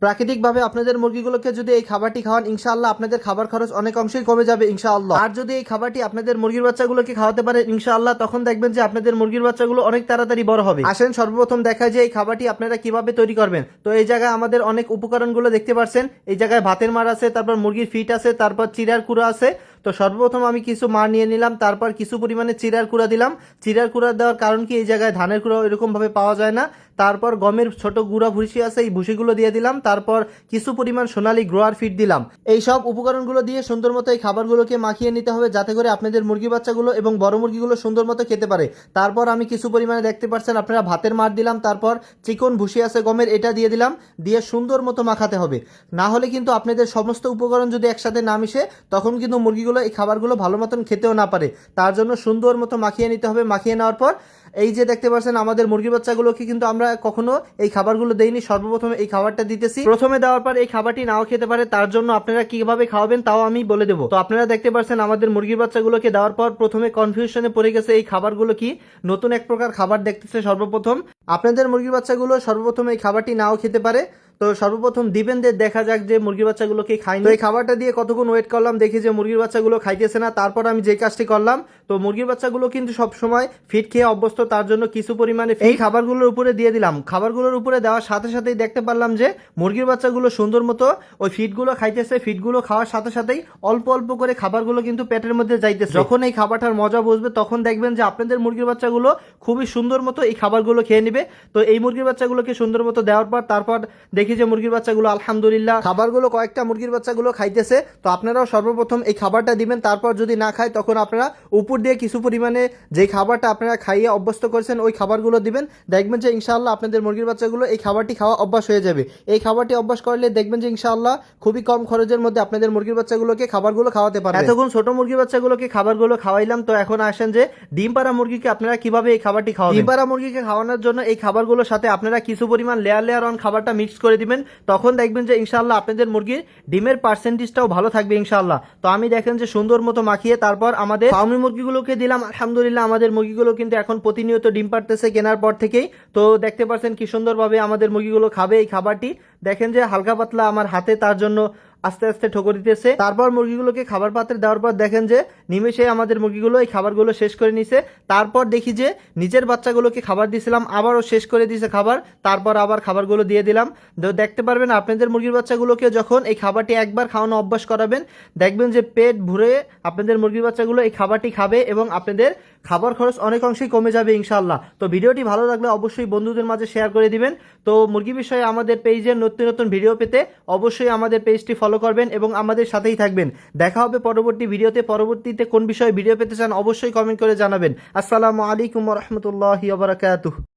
প্রাকৃতিকভাবে আপনাদের মুরগিগুলোকে যদি এই খাবারটি খাওয়ান, ইনশাআল্লাহ আপনাদের খাবার খরচ অনেক অংশেই কমে যাবে ইনশাআল্লাহ। আর যদি এই খাবারটি আপনাদের মুরগির বাচ্চাগুলোকে খাওয়াতে পারেন ইনশাআল্লাহ, তখন দেখবেন যে আপনাদের মুরগির বাচ্চাগুলো অনেক তাড়াতাড়ি বড় হবে। আসেন সর্বপ্রথম দেখা যায় এই খাবারটি আপনারা কিভাবে তৈরি করবেন। তো এই জায়গায় আমাদের অনেক উপকরণগুলো দেখতে পাচ্ছেন। এই জায়গায় ভাতের মার আছে, তারপর মুরগির ফিট আছে, তারপর চিড়ার কুড়া আছে। তো সর্বপ্রথম আমি কিছু মার নিয়ে নিলাম, তারপর কিছু পরিমাণে চিড়ার কুড়া দিলাম। চিড়ার কুড়া দেওয়ার কারণ কি, এই জায়গায় ধানের কুড়া এরকম ভাবে পাওয়া যায় না। তারপর গমের ছোট গুঁড়া ভুসি আছে, এই ভুসিগুলো দিয়ে দিলাম। তারপর কিছু পরিমাণ সোনালী গ্রোয়ার ফিড দিলাম। এই সব উপকরণগুলো দিয়ে সুন্দর মতো এই খাবারগুলোকে মাখিয়ে নিতে হবে, যাতে করে আপনাদের মুরগি বাচ্চাগুলো এবং বড় মুরগিগুলো সুন্দর মতো খেতে পারে। তারপর আমি কিছু পরিমাণে দেখতে পাচ্ছেন আপনারা ভাতের মার দিলাম, তারপর চিকন ভুসি আছে গমের, এটা দিয়ে দিলাম। দিয়ে সুন্দর মতো মাখাতে হবে, না হলে কিন্তু আপনাদের সমস্ত উপকরণ যদি একসাথে না মিশে, তখন কিন্তু মুরগিগুলো এই খাবারগুলো ভালো মতন খেতেও না পারে। তার জন্য সুন্দর মতো মাখিয়ে নিতে হবে। মাখিয়ে নেওয়ার পর এই যে দেখতে পাচ্ছেন আমাদের মুরগি বাচ্চাগুলোকে কিন্তু আমরা কখনো এই খাবারগুলো দেইনি, সর্বপ্রথমে এই খাবারটা দিতেছি। প্রথমে দেওয়ার পর এই খাবারটি নাও খেতে পারে, তার জন্য আপনারা কিভাবে খাওয়াবেন তাও আমি বলে দেবো। তো আপনারা দেখতে পাচ্ছেন আমাদের মুরগির বাচ্চাগুলোকে দেওয়ার পর প্রথমে কনফিউশনে পড়ে গেছে, এই খাবারগুলো কি নতুন এক প্রকার খাবার দেখতেছে। সর্বপ্রথম আপনাদের মুরগির বাচ্চাগুলো সর্বপ্রথম এই খাবারটি নাও খেতে পারে। তো সর্বপ্রথম দিবেন, দেখা যাক যে মুরগির বাচ্চাগুলোকে খাইনি। তো এই খাবারটা দিয়ে কতক্ষণ ওয়েট করলাম, দেখি যে মুরগির বাচ্চাগুলো খাইতেছে না। তারপর আমি যে কাজটি করলাম, তো মুরগির বাচ্চাগুলো কিন্তু সব সময় ফিট খেয়ে অভ্যস্ত, তার জন্য কিছু পরিমাণে এই খাবারগুলোর উপরে দিয়ে দিলাম। খাবারগুলোর উপরে দেওয়ার সাথে সাথেই দেখতে পারলাম যে মুরগির বাচ্চাগুলো সুন্দর মতো ওই ফিটগুলো খাইতেছে। ফিটগুলো খাওয়ার সাথে সাথেই অল্প অল্প করে খাবারগুলো কিন্তু পেটের মধ্যে যাইতেছে। যখন এই খাবারটার মজা বুঝবে, তখন দেখবেন যে আপনাদের মুরগির বাচ্চাগুলো খুবই সুন্দর মতো এই খাবারগুলো খেয়ে নেবে। তো এই মুরগির বাচ্চাগুলোকে সুন্দর মতো দেওয়ার পর তারপর দেখি যে মুরগির বাচ্চাগুলো আলহামদুলিল্লাহ খাবারগুলো কয়েকটা মুরগির বাচ্চাগুলো খাইতেছে। তো আপনারাও সর্বপ্রথম এই খাবারটা দিবেন, তারপর যদি না খায় তখন আপনারা উপর দিয়ে কিছু পরিমাণে যে খাবারটা আপনারা খাইয়ে অভ্যস্ত করেছেন ওই খাবারগুলো দিবেন। দেখবেন যে ইনশাআল্লাহ আপনাদের মুরগির বাচ্চাগুলো এই খাবারটি খাওয়া অভ্যাস হয়ে যাবে। এই খাবারটি অভ্যাস করলে দেখবেন যে ইনশাআল্লাহ খুবই কম খরচের মধ্যে আপনাদের মুরগির বাচ্চাগুলোকে খাবারগুলো খাওয়াতে পারবেন। এতক্ষণ ছোট মুরগির বাচ্চাগুলোকে খাবারগুলো খাওয়াইলাম, তো এখন আসেন যে ডিম পাড়া মুরগিকে আপনারা কিভাবে এই খাবারটি খাওয়াবেন। ডিম পাড়া মুরগিকে খাওয়ানোর জন্য এই খাবারগুলোর সাথে আপনারা কিছু পরিমাণ লেয়ার লেয়ার অন খাবারটা মিক্স করে দিবেন। তখন দেখবেন যে ইনশাআল্লাহ আপনাদের মুরগির ডিমের পার্সেন্টেজটাও ভালো থাকবে ইনশাআল্লাহ। তো আমি দেখেন যে সুন্দর মতো মাখিয়ে তারপর আমাদের ফার্মি মুরগিগুলোকে দিলাম। আলহামদুলিল্লাহ আমাদের মুরগিগুলো কিন্তু এখন প্রতিনিয়ত ডিম পাড়তেছে কেনার পর থেকেই। তো দেখতে পাচ্ছেন কি সুন্দরভাবে আমাদের মুরগিগুলো খাবে এই খাবারটি। দেখেন যে হালকা পাতলা আমার হাতে তার জন্য আস্তে আস্তে ঠোকর দিতেছে। তারপর মুরগিগুলোকে খাবার পাত্রে দেওয়ার পর দেখেন যে নিমেষে আমাদের মুরগিগুলো এই খাবারগুলো শেষ করে নিছে। তারপর দেখি যে নিজের বাচ্চাগুলোকে খাবার দিয়েছিলাম, আবারও শেষ করে দিয়েছে খাবার। তারপর আবার খাবারগুলো দিয়ে দিলাম। দেখতে পারবেন আপনাদের মুরগির বাচ্চাগুলোকে যখন এই খাবারটি একবার খাওয়ানো অভ্যাস করাবেন, দেখবেন যে পেট ভরে আপনাদের মুরগির বাচ্চাগুলো এই খাবারটি খাবে এবং আপনাদের খাবার খরচ অনেক অংশেই কমে যাবে ইনশাআল্লাহ। তো ভিডিওটি ভালো লাগলে অবশ্যই বন্ধুদের মাঝে শেয়ার করে দিবেন। তো মুরগি বিষয়ে আমাদের পেজের নতুন নতুন ভিডিও পেতে অবশ্যই আমাদের পেজটি ফলো করবেন এবং আমাদের সাথেই থাকবেন। দেখা হবে পরবর্তী ভিডিওতে। পরবর্তীতে কোন বিষয়ে ভিডিও পেতে চান অবশ্যই কমেন্ট করে জানাবেন। আসসালামু আলাইকুম ওয়া রাহমাতুল্লাহি ওয়া বারাকাতুহু।